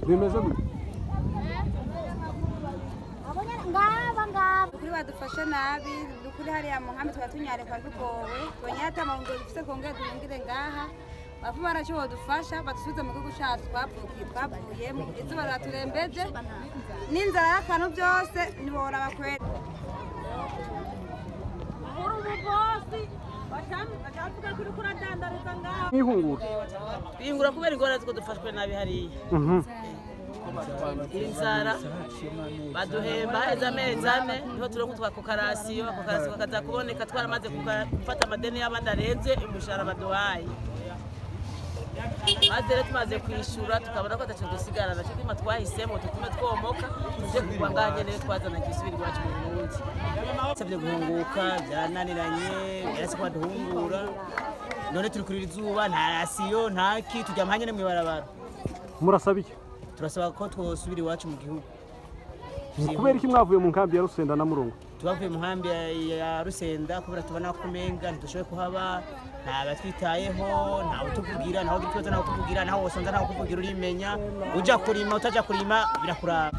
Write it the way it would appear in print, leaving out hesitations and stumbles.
bimeze gute kuri badufasha nabi dukuri hariya mu nkambi twatunyare kwa tugowe tonyata amaungo dufise kongera duhungire ngaha bafu baracho badufasha batusubiza mu gihugu cyacu twavuyemo izuba raturembeje n'inzara y'akantu byose nibora bakwera bingura kubera ingorane ziko dufashwe nabi hariya inzara baduhemba heza amezi ane niho turonka twakokarasiyo kaza kuboneka twaramaze gufata amadeni y'abandi arenze umushahara baduhaye maze rero tumaze kwishura tukabona ko ataco dusigarana cyo twima twahisemo tutume twomoka tuje kugwa nganye rero twazana gisubira iwacu mu Burundi savye guhunguka byananiranye yarase kwa duhungura none turi kuri izuba nta rasiyo ntaki tujya mpanye mu ibarabara murasaba iki turasaba ko twosubira iwacu mu gihugu kubera iki mwavuye mu nkambi ya Rusenda na Murungu tubavuye mu nkambi ya Rusenda kubera tubona ko menga ntidushoboye kuhaba nta batwitayeho nta utuvugira nta utuvugira nta utuvugira nta wosonza nta kuvugira urimenya uja kurima utaja kurima birakuraba